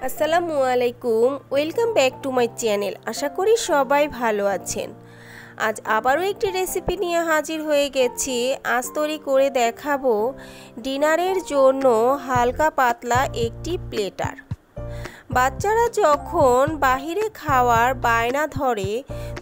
আসসালামু আলাইকুম, welcome back to my channel. আশা করি সবাই ভালো আছেন। আজ আবারও একটি রেসিপি নিয়ে হাজির হয়ে গেছি। আজ তৈরি করে দেখাবো ডিনারের জন্য হালকা পাতলা একটি প্লেটার। বাচ্চারা যখন বাহিরে খাওয়ার বায়না ধরে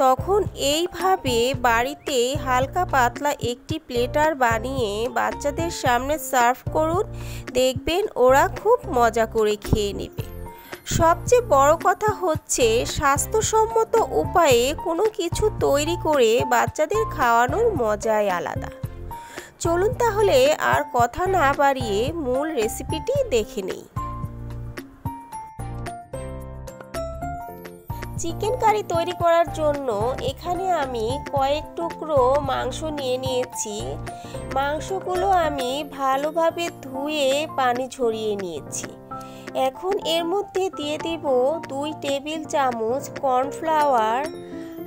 তখন এইভাবে বাড়িতে হালকা পাতলা একটি প্লেটার বানিয়ে বাচ্চাদের সামনে সার্ভ করুন, দেখবেন ওরা খুব মজা করে খেয়ে নেবে। সবচেয়ে বড় কথা হচ্ছে স্বাস্থ্যসম্মত উপায়ে কোনো কিছু তৈরি করে বাচ্চাদের খাওয়ানোর মজাই আলাদা। চলুন তাহলে আর কথা না বাড়িয়ে মূল রেসিপিটি দেখে নেই। চিকেন কারি তৈরি করার জন্য এখানে আমি কয়েক টুকরো মাংস নিয়ে নিয়েছি। মাংসগুলো আমি ভালোভাবে ধুয়ে পানি ঝরিয়ে নিয়েছি। এখন এর মধ্যে দিয়ে দেব 2 টেবিল চামচ কর্নফ্লাওয়ার,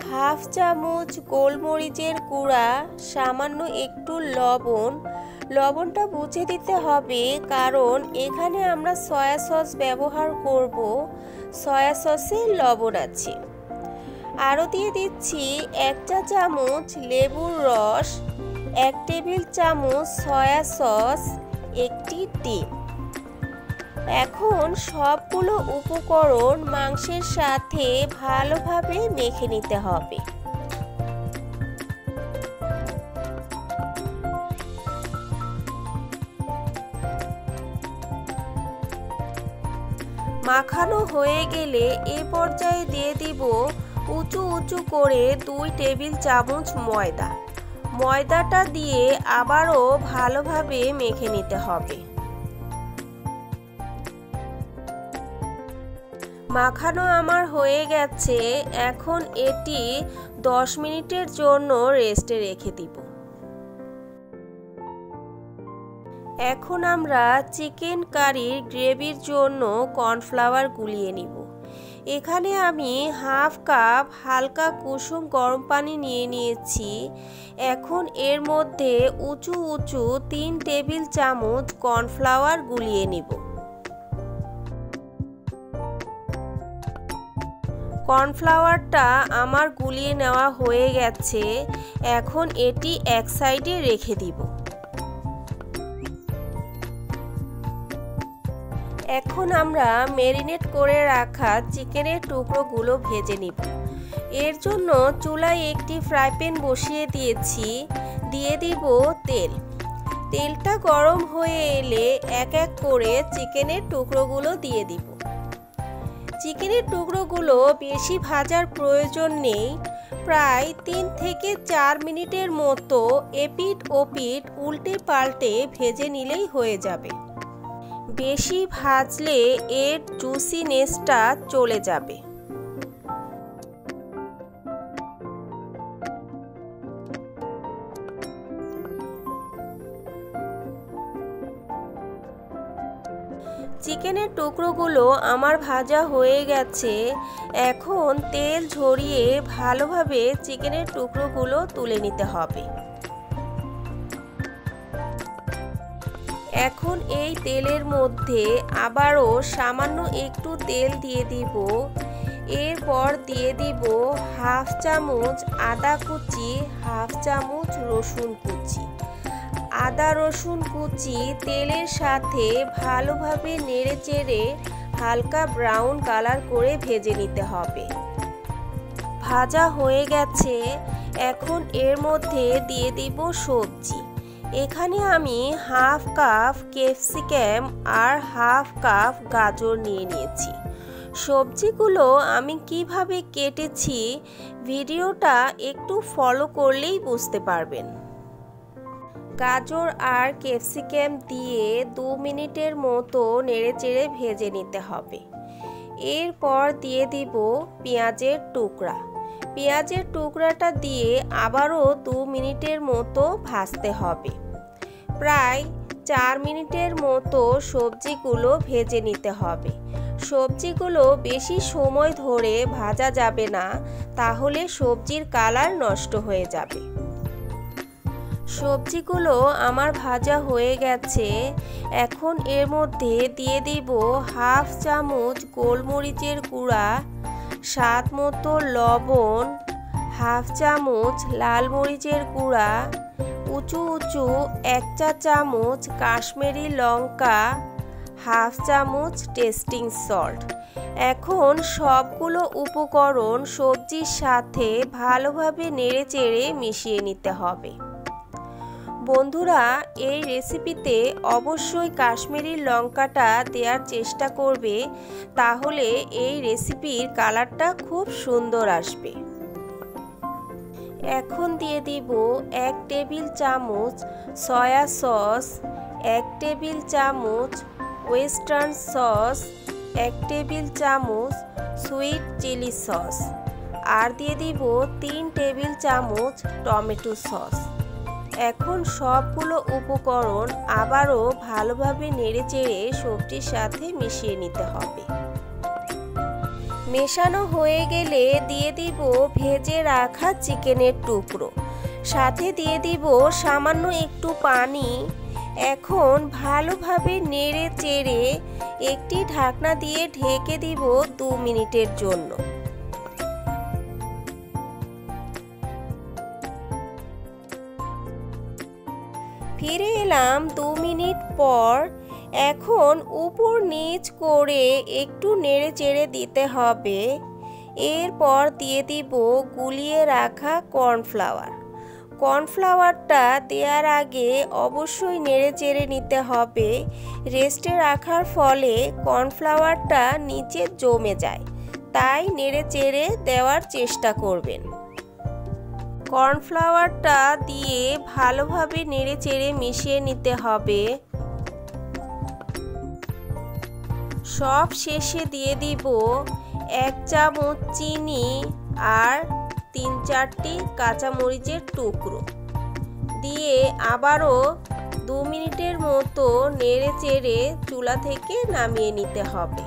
হাফ চামচ গোলমরিচের গুঁড়া, সামান্য একটু লবণ। লবণটা বুঝে দিতে হবে কারণ এখানে আমরা সয়া সস ব্যবহার করব। সয়া সসে লবণ আছে। আরও দিয়ে দিচ্ছি 1 চা চামচ লেবুর রস, 1 টেবিল চামচ সয়া সস, একটি ডিম। এখন সবগুলো উপকরণ মাংসের সাথে ভালোভাবে মেখে নিতে হবে। মাখানো হয়ে গেলে এই পর্যায়ে দিয়ে দিব উঁচু উঁচু করে 2 টেবিল চামচ ময়দা। ময়দাটা দিয়ে আবারও ভালোভাবে মেখে নিতে হবে। মাখানো আমার হয়ে গেছে। এখন এটি 10 মিনিটের জন্য রেস্টে রেখে দিব। এখন আমরা চিকেন কারির গ্রেভির জন্য কর্নফ্লাওয়ার গুলিয়ে নিব। এখানে আমি হাফ কাপ হালকা কুসুম গরম পানি নিয়ে নিয়েছি। এখন এর মধ্যে উঁচু উঁচু 3 টেবিল চামচ কর্নফ্লাওয়ার গুলিয়ে নিব। কর্নফ্লাওয়ারটা আমার গুলিয়ে নেওয়া হয়ে গেছে। এখন এটি এক সাইডে রেখে দিব। এখন আমরা ম্যারিনেট করে রাখা চিকেনের টুকরোগুলো ভেজে নিব। এর জন্য চুলায় একটি ফ্রাই প্যান বসিয়ে দিয়েছি। দিয়ে দিব তেল। তেলটা গরম হয়ে এলে এক এক করে চিকেনের টুকরোগুলো দিয়ে দিব। চিকেনের টুকরোগুলো বেশি ভাজার প্রয়োজন নেই। প্রায় 3 থেকে 4 মিনিটের মতো এপিট ওপিট উল্টে পাল্টে ভেজে নিলেই হয়ে যাবে। বেশি ভাজলে এর জুসিনেসটা চলে যাবে। চিকেনের টুকরোগুলো আমার ভাজা হয়ে গেছে। এখন তেল ঝরিয়ে ভালোভাবে চিকেনের টুকরোগুলো তুলে নিতে হবে। এখন এই তেলের মধ্যে আবারও সামান্য একটু তেল দিয়ে দিব। এরপর দিয়ে দিব হাফ চামচ আদা কুচি, হাফ চামচ রসুন কুচি। আদা রসুন কুচি তেলের সাথে ভালোভাবে নেড়েচেড়ে হালকা ব্রাউন কালার করে ভেজে নিতে হবে। ভাজা হয়ে গেছে। এখন এর মধ্যে দিয়ে দিব সবজি। এখানে আমি হাফ কাপ ক্যাপসিকাম আর হাফ কাপ গাজর নিয়ে নিয়েছি। সবজিগুলো আমি কিভাবে কেটেছি ভিডিওটা একটু ফলো করলেই বুঝতে পারবেন। গাজর আর ক্যাপসিকাম দিয়ে 2 মিনিটের মতো নেড়েচেড়ে ভেজে নিতে হবে। এরপর দিয়ে দিব পেঁয়াজের টুকরা। পেঁয়াজের টুকরাটা দিয়ে আবারও 2 মিনিটের মতো ভাজতে হবে। প্রায় 4 মিনিটের মতো সবজিগুলো ভেজে নিতে হবে। সবজিগুলো বেশি সময় ধরে ভাজা যাবে না, তাহলে সবজির কালার নষ্ট হয়ে যাবে। সবজিগুলো আমার ভাজা হয়ে গেছে। এখন এর মধ্যে দিয়ে দিব হাফ চামচ গোলমরিচের গুঁড়া, স্বাদ মতো লবণ, হাফ চামচ লাল মরিচের গুঁড়া, উঁচু উঁচু 1 চা চামচ কাশ্মীরি লঙ্কা, হাফ চামচ টেস্টিং সল্ট। এখন সবগুলো উপকরণ সবজির সাথে ভালোভাবে নেড়েচেড়ে মিশিয়ে নিতে হবে। বন্ধুরা, এই রেসিপিতে অবশ্যই কাশ্মীরি লঙ্কাটা দেওয়ার চেষ্টা করবে, তাহলে এই রেসিপির কালারটা খুব সুন্দর আসবে। এখন দিয়ে দিব 1 টেবিল চামচ সয়া সস, 1 টেবিল চামচ ওয়েস্টার্ন সস, 1 টেবিল চামচ সুইট চিলি সস, আর দিয়ে দিব 3 টেবিল চামচ টমেটো সস। এখন সবগুলো উপকরণ আবারও ভালোভাবে নেড়েচেড়ে সবজির সাথে মিশিয়ে নিতে হবে। মেশানো হয়ে গেলে দিয়ে দিব ভেজে রাখা চিকেনের টুকরো, সাথে দিয়ে দিব সামান্য একটু পানি। এখন ভালোভাবে নেড়েচেড়ে একটি ঢাকনা দিয়ে ঢেকে দিব 2 মিনিটের জন্য। ফিরে এলাম 2 মিনিট পর। এখন উপর নিচ করে একটু নেড়েচেড়ে দিতে হবে। এরপর দিয়ে দিব গুলিয়ে রাখা কর্নফ্লাওয়ার। কর্নফ্লাওয়ারটা দেওয়ার আগে অবশ্যই নেড়েচেড়ে নিতে হবে। রেস্টে রাখার ফলে কর্নফ্লাওয়ারটা নিচে জমে যায়, তাই নেড়েচেড়ে দেওয়ার চেষ্টা করবেন। কর্নফ্লাওয়ারটা দিয়ে ভালোভাবে নেড়েচেড়ে মিশিয়ে নিতে হবে। সব শেষে দিয়ে দিব 1 চামচ চিনি আর 3-4টি কাঁচামরিচের টুকরো দিয়ে আবারও 2 মিনিটের মতো নেড়েচেড়ে চুলা থেকে নামিয়ে নিতে হবে।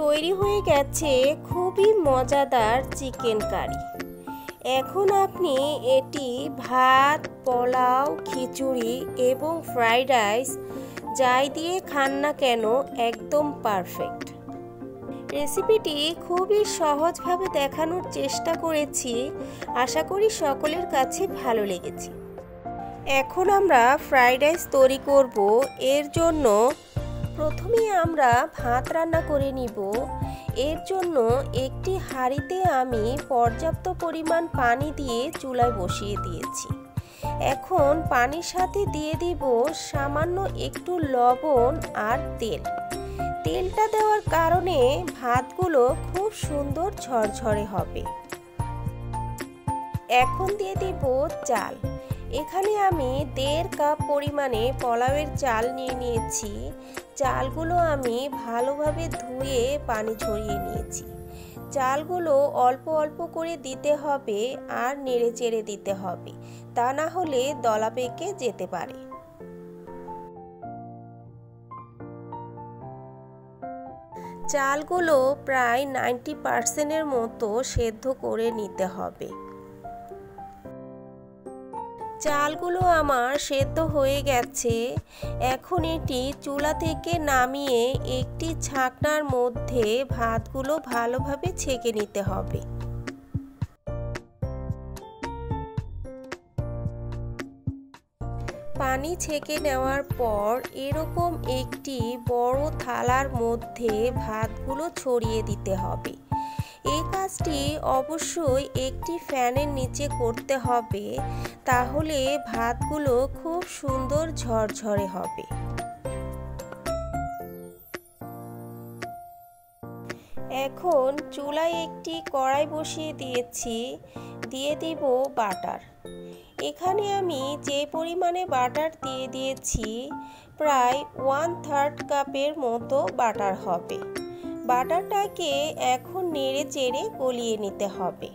তৈরি হয়ে গেছে খুবই মজাদার চিকেন কারি। এখন আপনি এটি ভাত, পোলাও, খিচুড়ি এবং ফ্রাইড রাইস যাই দিয়ে খান না কেন একদম পারফেক্ট। রেসিপিটি খুবই সহজভাবে দেখানোর চেষ্টা করেছি, আশা করি সকলের কাছে ভালো লেগেছে। এখন আমরা ফ্রাইড রাইস তৈরি করব। এর জন্য প্রথমে আমরা ভাত রান্না করে নিব। এর জন্য একটি হাঁড়িতে আমি পর্যাপ্ত পরিমাণ পানি দিয়ে চুলায় বসিয়ে দিয়েছি। এখন পানির সাথে দিয়ে দিব সামান্য একটু লবণ আর তেল। তেলটা দেওয়ার কারণে ভাতগুলো খুব সুন্দর ঝরঝরে হবে। এখন দিয়ে দিব চাল। এখানে আমি 1.5 কাপ পরিমাণে পোলাওয়ের চাল নিয়ে নিয়েছি। চালগুলো আমি ভালোভাবে ধুয়ে পানি ঝরিয়ে নিয়েছি। চালগুলো অল্প অল্প করে দিতে হবে আর নেড়েচেড়ে দিতে হবে, তা না হলে দলা পেকে যেতে পারে। চালগুলো প্রায় 90% মতো সেদ্ধ করে নিতে হবে। চালগুলো আমার সেদ্ধ হয়ে গেছে। এখন এটি চুলা থেকে নামিয়ে একটি ছাঁকনার মধ্যে ভাতগুলো ভালোভাবে ছেঁকে নিতে হবে। পানি ছেঁকে নেওয়ার পর এরকম একটি বড় থালার মধ্যে ভাতগুলো ছড়িয়ে দিতে হবে। এই কাজটি অবশ্যই একটি ফ্যানের নিচে করতে হবে, তাহলে ভাতগুলো খুব সুন্দর ঝরঝরে হবে। এখন চুলায় একটি কড়াই বসিয়ে দিয়েছি। দিয়ে দিব বাটার। এখানে আমি যে পরিমাণে বাটার দিয়ে দিয়েছি প্রায় 1/3 কাপের মতো বাটার হবে। বাটারটাকে এখন নেড়ে চেড়ে গলিয়ে নিতে হবে।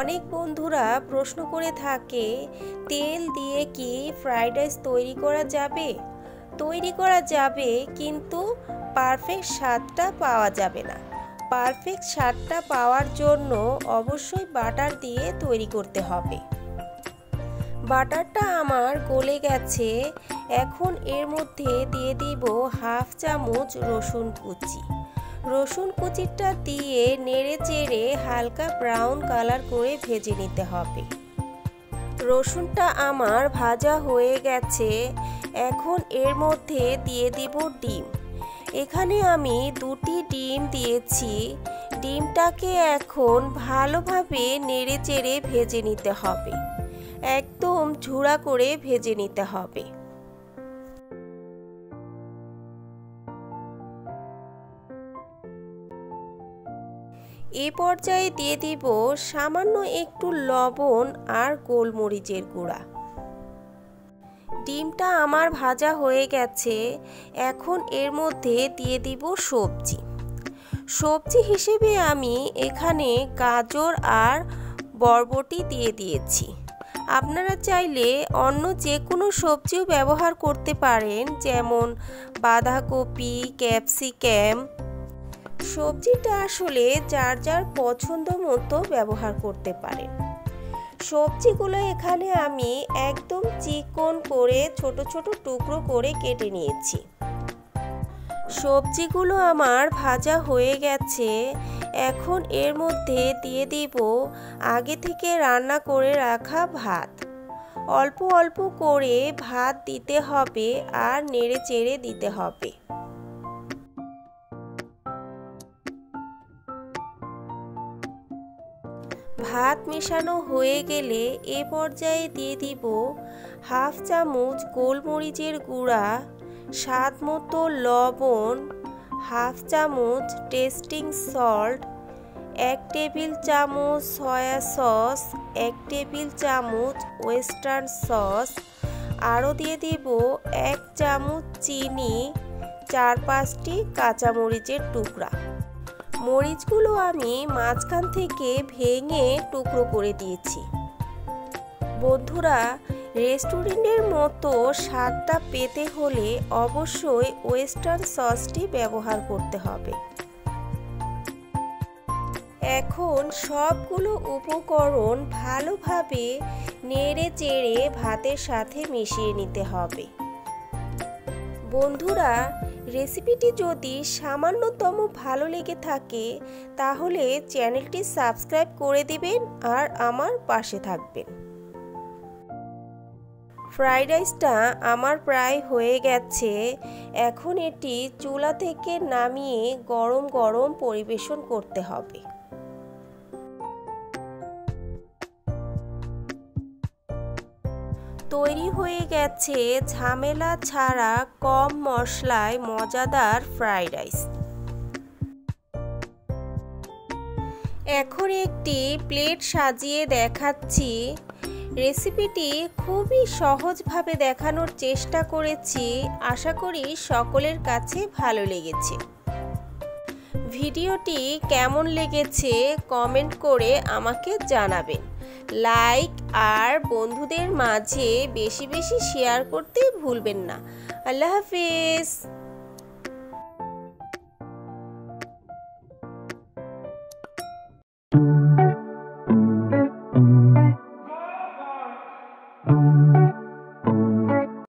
অনেক বন্ধুরা প্রশ্ন করে থাকে, তেল দিয়ে কি ফ্রাইড রাইস তৈরি করা যাবে? তৈরি করা যাবে, কিন্তু পারফেক্ট স্বাদটা পাওয়া যাবে না। পারফেক্ট স্বাদটা পাওয়ার জন্য অবশ্যই বাটার দিয়ে তৈরি করতে হবে। বাটারটা আমার গলে গেছে। এখন এর মধ্যে দিয়ে দিব হাফ চামচ রসুন কুচি। রসুন কুচিটা দিয়ে নেড়ে চেড়ে হালকা ব্রাউন কালার করে ভেজে নিতে হবে। রসুনটা আমার ভাজা হয়ে গেছে। এখন এর মধ্যে দিয়ে দিব ডিম। এখানে আমি 2টি ডিম দিয়েছি। ডিমটাকে এখন ভালোভাবে নেড়ে চেড়ে ভেজে নিতে হবে। একদম ঝুড়া করে ভেজে নিতে হবে। এই পর্যায়ে দিয়ে দিব সামান্য একটু লবণ আর গোলমরিচের গুঁড়া। ডিমটা আমার ভাজা হয়ে গেছে। এখন এর মধ্যে দিয়ে দিব সবজি। সবজি হিসেবে আমি এখানে গাজর আর বরবটি দিয়ে দিয়েছি। আপনারা চাইলে অন্য যে কোনো সবজিও ব্যবহার করতে পারেন, যেমন বাঁধাকপি, ক্যাপসিকাম। সবজিটা আসলে যার যার পছন্দ মতো ব্যবহার করতে পারেন। সবজিগুলো এখানে আমি একদম চিকন করে ছোট ছোট টুকরো করে কেটে নিয়েছি। সবজিগুলো আমার ভাজা হয়ে গেছে। এখন এর মধ্যে দিয়ে দিব আগে থেকে রান্না করে রাখা ভাত। অল্প অল্প করে ভাত দিতে হবে আর নেড়ে চেড়ে দিতে হবে। ভাত মেশানো হয়ে গেলে এ পর্যায়ে দিয়ে দিব হাফ চামচ গোলমরিচের গুঁড়া, স্বাদ মতো লবণ, হাফ চামচ টেস্টিং সল্ট, 1 টেবিল চামচ সয়া সস, 1 টেবিল চামচ ওয়েস্টার্ন সস, আরও দিয়ে দিব 1 চামচ চিনি, 4-5টি কাঁচামরিচের টুকরা। মরিচগুলো আমি মাঝখান থেকে ভেঙে টুকরো করে দিয়েছি। বন্ধুরা, রেস্টুরেন্টের মতো স্বাদটা পেতে হলে অবশ্যই ওয়েস্টার্ন সসটি ব্যবহার করতে হবে। এখন সবগুলো উপকরণ ভালোভাবে নেড়ে চেড়ে ভাতের সাথে মিশিয়ে নিতে হবে। বন্ধুরা, রেসিপিটি যদি সামান্যতম ভালো লেগে থাকে তাহলে চ্যানেলটি সাবস্ক্রাইব করে দিবেন আর আমার পাশে থাকবেন। ফ্রাইড রাইসটা আমার প্রায় হয়ে গেছে। এখন এটি চুলা থেকে নামিয়ে গরম গরম পরিবেশন করতে হবে। তৈরি হয়ে গেছে ঝামেলা ছাড়া কম মশলায় মজাদার ফ্রাইড রাইস। এখন একটি প্লেট সাজিয়ে দেখাচ্ছি। রেসিপিটি খুবই সহজভাবে দেখানোর চেষ্টা করেছি। আশা করি সকলের কাছে ভালো লেগেছে। ভিডিওটি কেমন লেগেছে কমেন্ট করে আমাকে জানাবেন। লাইক আর বন্ধুদের মাঝে বেশি বেশি শেয়ার করতে ভুলবেন না। আল্লাহ হাফেজ।